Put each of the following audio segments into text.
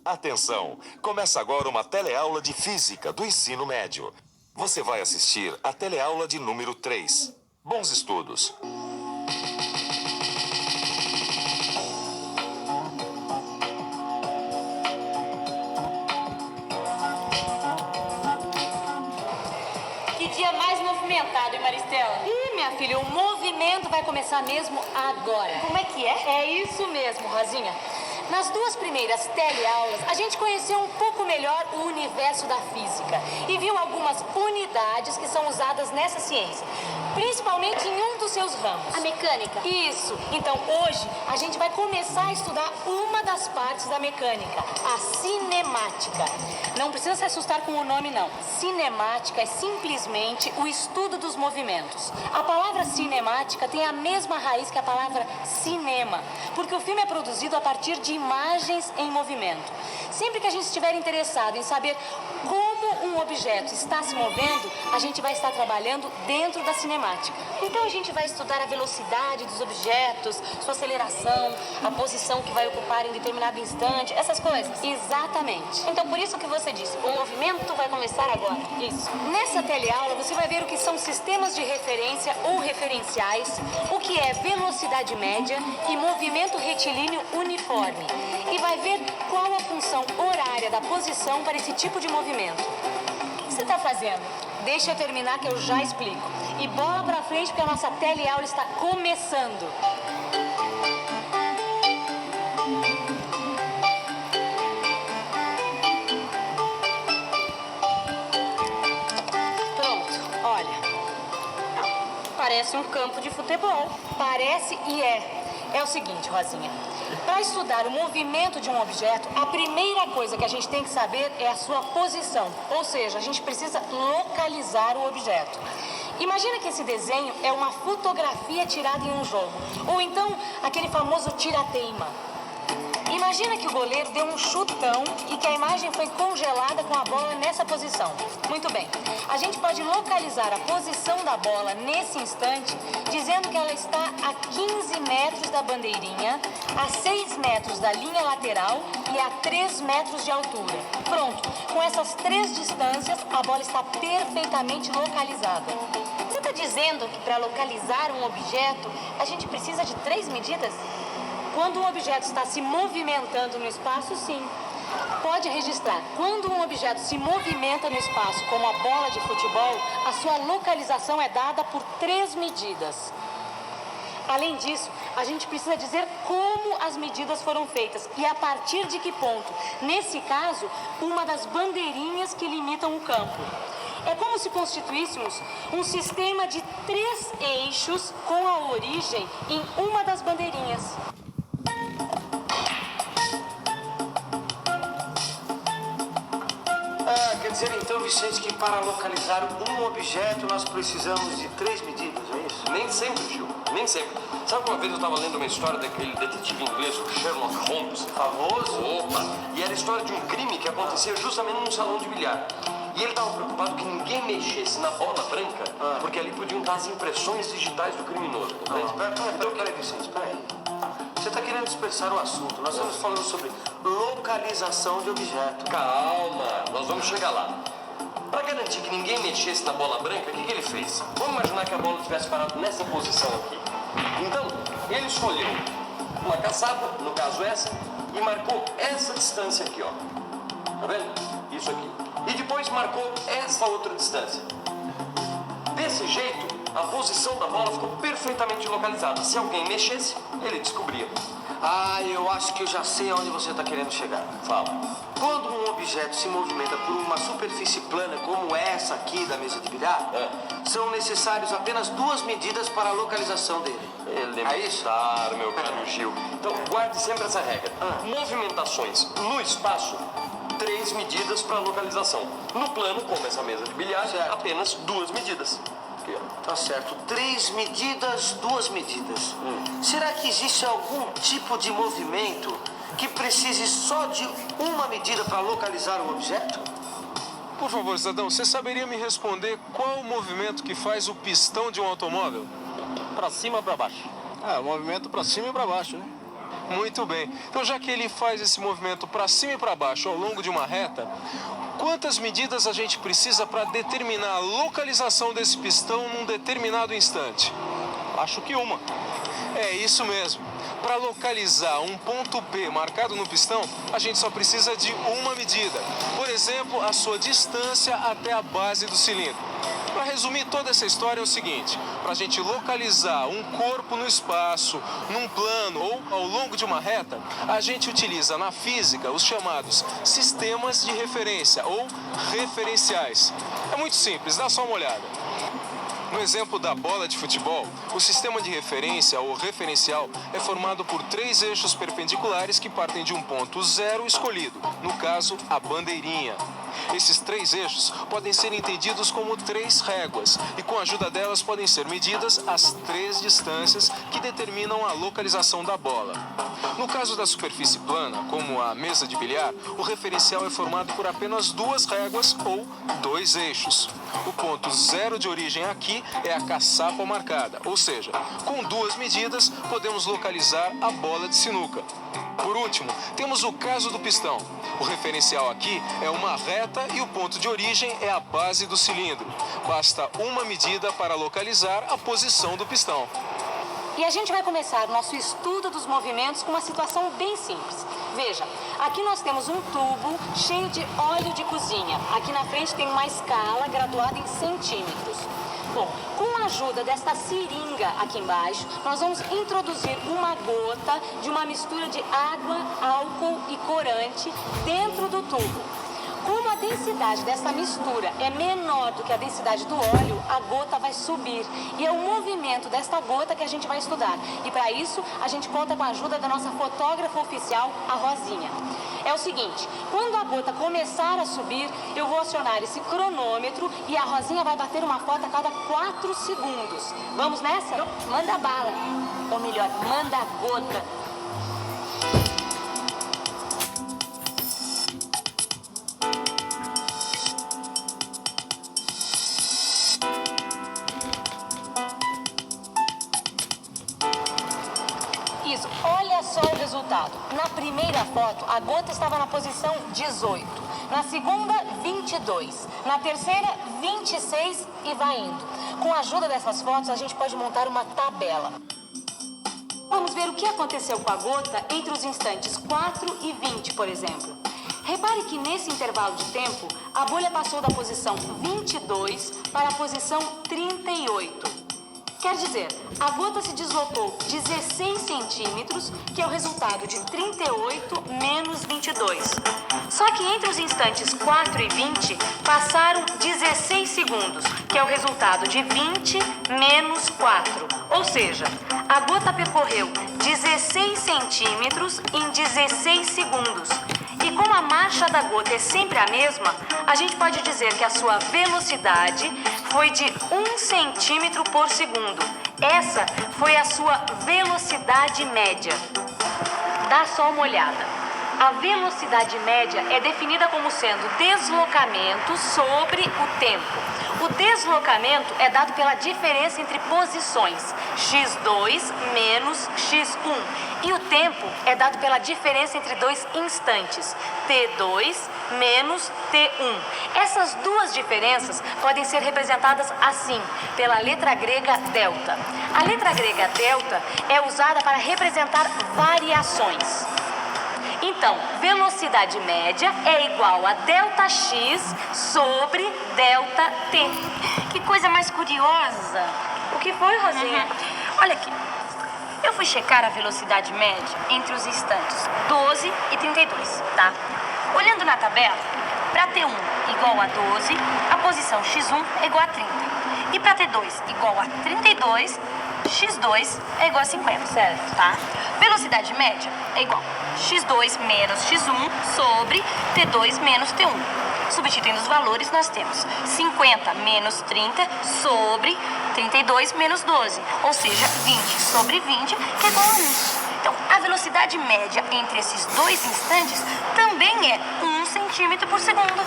Atenção! Começa agora uma teleaula de Física do ensino médio. Você vai assistir a teleaula de número 3. Bons estudos! Que dia mais movimentado, hein, Maristela? Ih, minha filha, o movimento vai começar mesmo agora. Como é que é? É isso mesmo, Rosinha. Nas duas primeiras teleaulas, a gente conheceu um pouco melhor o universo da física e viu algumas unidades que são usadas nessa ciência, principalmente em um dos seus ramos. A mecânica. Isso. Então, hoje, a gente vai começar a estudar uma das partes da mecânica, a cinemática. Não precisa se assustar com o nome, não. Cinemática é simplesmente o estudo dos movimentos. A palavra cinemática tem a mesma raiz que a palavra cinema, porque o filme é produzido a partir de imagens em movimento. Sempre que a gente estiver interessado em saber como um objeto está se movendo, a gente vai estar trabalhando dentro da cinemática. Então a gente vai estudar a velocidade dos objetos, sua aceleração, a posição que vai ocupar em determinado instante, essas coisas. Exatamente. Então por isso que você disse, o movimento vai começar agora. Isso. Nessa teleaula você vai ver o que são sistemas de referência ou referenciais, o que é velocidade média e movimento retilíneo uniforme. E vai ver qual a função horária da posição para esse tipo de movimento. O que você está fazendo? Deixa eu terminar que eu já explico. E bola pra frente porque a nossa teleaula está começando. Pronto, olha. Parece um campo de futebol. Parece e é. É o seguinte, Rosinha. Para estudar o movimento de um objeto, a primeira coisa que a gente tem que saber é a sua posição. Ou seja, a gente precisa localizar o objeto. Imagina que esse desenho é uma fotografia tirada em um jogo. Ou então, aquele famoso tira-teima. Imagina que o goleiro deu um chutão e que a imagem foi congelada com a bola nessa posição. Muito bem. A gente pode localizar a posição da bola nesse instante, dizendo que ela está a 15 metros da bandeirinha, a 6 metros da linha lateral e a 3 metros de altura. Pronto. Com essas três distâncias, a bola está perfeitamente localizada. Você está dizendo que para localizar um objeto, a gente precisa de 3 medidas? Quando um objeto está se movimentando no espaço, sim. Pode registrar. Quando um objeto se movimenta no espaço, como a bola de futebol, a sua localização é dada por 3 medidas. Além disso, a gente precisa dizer como as medidas foram feitas e a partir de que ponto. Nesse caso, uma das bandeirinhas que limitam o campo. É como se constituíssemos um sistema de 3 eixos com a origem em uma das bandeirinhas. Quer dizer então, Vicente, que para localizar um objeto nós precisamos de 3 medidas, é isso? Nem sempre, Gil, nem sempre. Sabe que uma vez eu estava lendo uma história daquele detetive inglês, o Sherlock Holmes? Famoso? Opa! E era a história de um crime que acontecia justamente num salão de bilhar. E ele estava preocupado que ninguém mexesse na bola branca, porque ali podiam estar as impressões digitais do criminoso. Peraí, Vicente, peraí. Você está querendo dispersar o assunto. Nós estamos falando sobre localização de objeto. Calma, nós vamos chegar lá. Para garantir que ninguém mexesse na bola branca, o que ele fez? Vamos imaginar que a bola tivesse parado nessa posição aqui. Então, ele escolheu uma caçapa, no caso essa, e marcou essa distância aqui, ó. Tá vendo? Isso aqui. E depois marcou essa outra distância. Desse jeito, a posição da bola ficou perfeitamente localizada. Se alguém mexesse, ele descobria. Eu acho que eu já sei aonde você está querendo chegar. Fala. Quando um objeto se movimenta por uma superfície plana, como essa aqui da mesa de bilhar, são necessários apenas 2 medidas para a localização dele. Elementar, meu caro Gil. Então, guarde sempre essa regra. Movimentações no espaço, 3 medidas para localização. No plano, como essa mesa de bilhar, apenas 2 medidas. Tá certo. 3 medidas, 2 medidas. Será que existe algum tipo de movimento que precise só de uma medida para localizar um objeto? Por favor, cidadão, você saberia me responder qual o movimento que faz o pistão de um automóvel? Pra cima ou pra baixo? O movimento pra cima e pra baixo, né? Muito bem. Então, já que ele faz esse movimento para cima e para baixo ao longo de uma reta, quantas medidas a gente precisa para determinar a localização desse pistão num determinado instante? Acho que uma. É isso mesmo. Para localizar um ponto P marcado no pistão, a gente só precisa de uma medida. Por exemplo, a sua distância até a base do cilindro. Para resumir toda essa história é o seguinte: para a gente localizar um corpo no espaço, num plano ou ao longo de uma reta, a gente utiliza na física os chamados sistemas de referência ou referenciais. É muito simples, dá só uma olhada. No exemplo da bola de futebol, o sistema de referência ou referencial é formado por 3 eixos perpendiculares que partem de um ponto zero escolhido, no caso, a bandeirinha. Esses 3 eixos podem ser entendidos como 3 réguas e com a ajuda delas podem ser medidas as 3 distâncias que determinam a localização da bola. No caso da superfície plana, como a mesa de bilhar, o referencial é formado por apenas 2 réguas ou 2 eixos. O ponto zero de origem aqui é a caçapa marcada, ou seja, com 2 medidas podemos localizar a bola de sinuca. Por último, temos o caso do pistão. O referencial aqui é uma reta e o ponto de origem é a base do cilindro. Basta uma medida para localizar a posição do pistão. E a gente vai começar o nosso estudo dos movimentos com uma situação bem simples. Veja, aqui nós temos um tubo cheio de óleo de cozinha. Aqui na frente tem uma escala graduada em centímetros. Bom, com a ajuda desta seringa aqui embaixo, nós vamos introduzir uma gota de uma mistura de água, álcool e corante dentro do tubo. Como a densidade dessa mistura é menor do que a densidade do óleo, a gota vai subir. E é o movimento desta gota que a gente vai estudar. E para isso, a gente conta com a ajuda da nossa fotógrafa oficial, a Rosinha. É o seguinte, quando a gota começar a subir, eu vou acionar esse cronômetro e a Rosinha vai bater uma foto a cada 4 segundos. Vamos nessa? Manda bala. Ou melhor, manda a gota. Isso, olha só o resultado. Na primeira foto, a gota estava na posição 18. Na segunda, 22. Na terceira, 26 e vai indo. Com a ajuda dessas fotos, a gente pode montar uma tabela. Vamos ver o que aconteceu com a gota entre os instantes 4 e 20, por exemplo. Repare que nesse intervalo de tempo, a bolha passou da posição 22 para a posição 38. Quer dizer, a gota se deslocou 16 centímetros, que é o resultado de 38 menos 22. Só que entre os instantes 4 e 20, passaram 16 segundos, que é o resultado de 20 menos 4. Ou seja, a gota percorreu 16 centímetros em 16 segundos. E como a marcha da gota é sempre a mesma, a gente pode dizer que a sua velocidade foi de 1 centímetro por segundo. Essa foi a sua velocidade média. Dá só uma olhada. A velocidade média é definida como sendo deslocamento sobre o tempo. O deslocamento é dado pela diferença entre posições, x2 menos x1. E o tempo é dado pela diferença entre 2 instantes, t2 menos t1. Essas duas diferenças podem ser representadas assim, pela letra grega delta. A letra grega delta é usada para representar variações. Então, velocidade média é igual a delta x sobre delta t. Que coisa mais curiosa. O que foi, Rosinha? Olha aqui. Eu fui checar a velocidade média entre os instantes 12 e 32, tá? Olhando na tabela, para T1 igual a 12, a posição x1 é igual a 30. E para T2 igual a 32, x2 é igual a 50, certo? Tá? Velocidade média é igual a x2 menos x1 sobre T2 menos T1. Substituindo os valores, nós temos 50 menos 30 sobre 32 menos 12, ou seja, 20 sobre 20, que é igual a 1. Então, a velocidade média entre esses dois instantes também é 1 centímetro por segundo.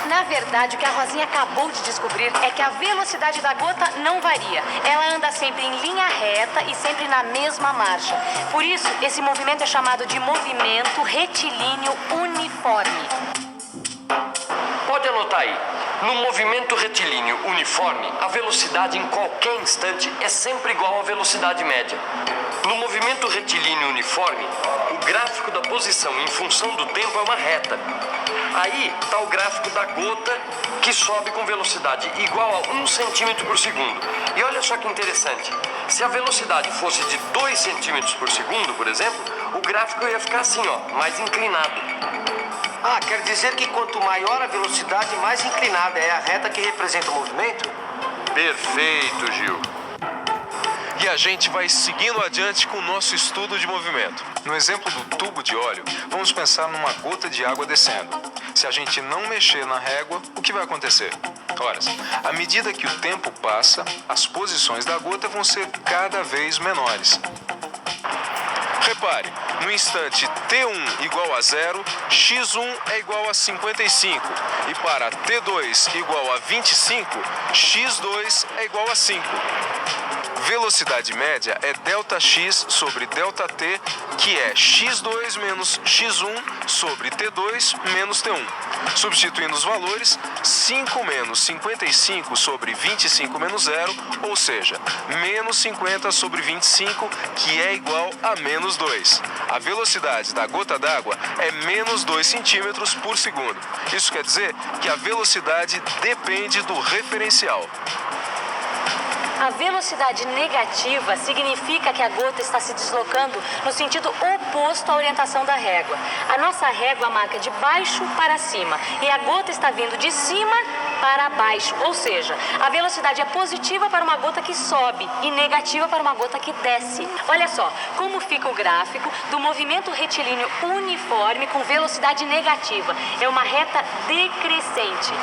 Na verdade, o que a Rosinha acabou de descobrir é que a velocidade da gota não varia. Ela anda sempre em linha reta e sempre na mesma marcha. Por isso, esse movimento é chamado de movimento retilíneo uniforme. Pode anotar aí. No movimento retilíneo uniforme, a velocidade em qualquer instante é sempre igual à velocidade média. No movimento retilíneo uniforme, o gráfico da posição em função do tempo é uma reta. Aí está o gráfico da gota que sobe com velocidade igual a 1 centímetro por segundo. E olha só que interessante. Se a velocidade fosse de 2 centímetros por segundo, por exemplo, o gráfico ia ficar assim, ó, mais inclinado. Ah, quer dizer que quanto maior a velocidade, mais inclinada é a reta que representa o movimento? Perfeito, Gil. E a gente vai seguindo adiante com o nosso estudo de movimento. No exemplo do tubo de óleo, vamos pensar numa gota de água descendo. Se a gente não mexer na régua, o que vai acontecer? Ora, à medida que o tempo passa, as posições da gota vão ser cada vez menores. Repare, no instante T1 igual a 0, x1 é igual a 55. E para T2 igual a 25, x2 é igual a 5. Velocidade média é ΔX sobre ΔT, que é x2 menos x1 sobre T2 menos T1. Substituindo os valores, 5 menos 55 sobre 25 menos 0, ou seja, menos 50 sobre 25, que é igual a menos 2. A velocidade da gota d'água é menos 2 centímetros por segundo. Isso quer dizer que a velocidade depende do referencial. A velocidade negativa significa que a gota está se deslocando no sentido oposto à orientação da régua. A nossa régua marca de baixo para cima e a gota está vindo de cima para baixo, ou seja, a velocidade é positiva para uma gota que sobe e negativa para uma gota que desce. Olha só como fica o gráfico do movimento retilíneo uniforme com velocidade negativa. É uma reta decrescente.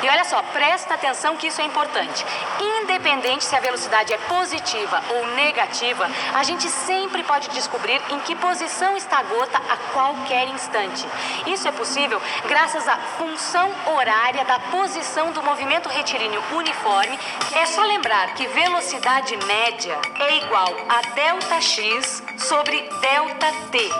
E olha só, presta atenção que isso é importante. Independente se a velocidade é positiva ou negativa, a gente sempre pode descobrir em que posição está a gota a qualquer instante. Isso é possível graças à função horária da posição do movimento retilíneo uniforme. É só lembrar que velocidade média é igual a ΔX sobre ΔT.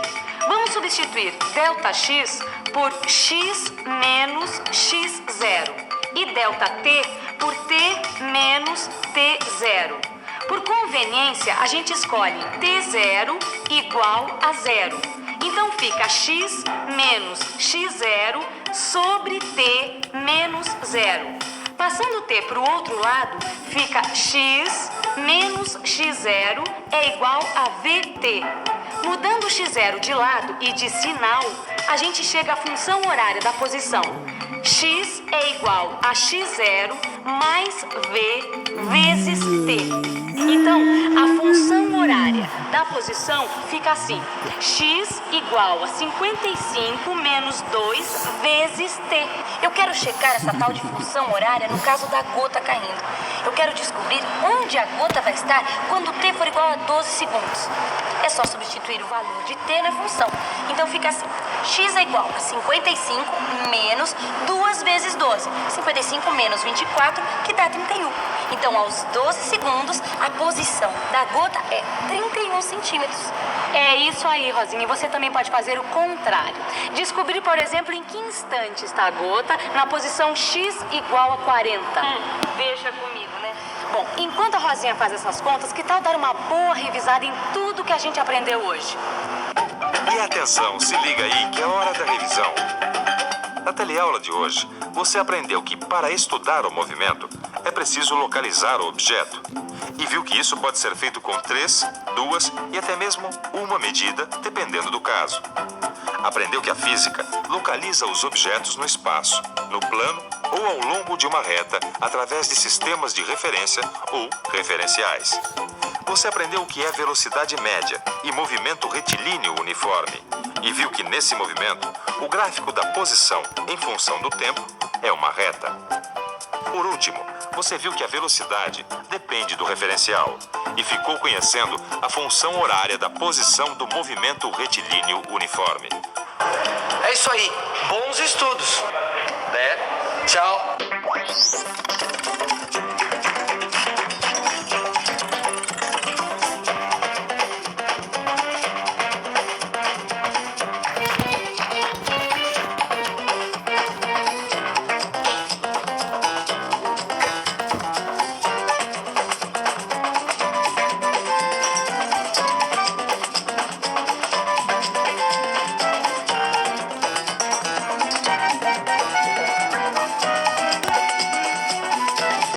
Vamos substituir ΔX por x menos x0 e ΔT por t menos t0. Por conveniência, a gente escolhe t0 igual a 0. Então fica x menos x0 sobre t menos 0. Passando o t para o outro lado, fica x menos x0 é igual a vt. Mudando o x0 de lado e de sinal, a gente chega à função horária da posição. X é igual a x0 mais v vezes t. Então, a função horária da posição fica assim. X igual a 55 menos 2 vezes t. Eu quero checar essa tal de função horária no caso da gota caindo. Eu quero descobrir onde a gota vai estar quando t for igual a 12 segundos. É só substituir o valor de t na função. Então fica assim. X é igual a 55 menos 2 vezes 12. 55 menos 24, que dá 31. Então, aos 12 segundos, a posição da gota é 31 centímetros. É isso aí, Rosinha. E você também pode fazer o contrário. Descobrir, por exemplo, em que instante está a gota na posição x igual a 40. Veja comigo, né? Bom, enquanto a Rosinha faz essas contas, que tal dar uma boa revisada em tudo que a gente aprendeu hoje? E atenção, se liga aí que é hora da revisão. Na teleaula de hoje, você aprendeu que para estudar o movimento é preciso localizar o objeto. E viu que isso pode ser feito com 3, 2 e até mesmo uma medida, dependendo do caso. Aprendeu que a física localiza os objetos no espaço, no plano ou ao longo de uma reta através de sistemas de referência ou referenciais. Você aprendeu o que é velocidade média e movimento retilíneo uniforme. E viu que nesse movimento, o gráfico da posição em função do tempo é uma reta. Por último, você viu que a velocidade depende do referencial e ficou conhecendo a função horária da posição do movimento retilíneo uniforme. É isso aí. Bons estudos. Né? Tchau.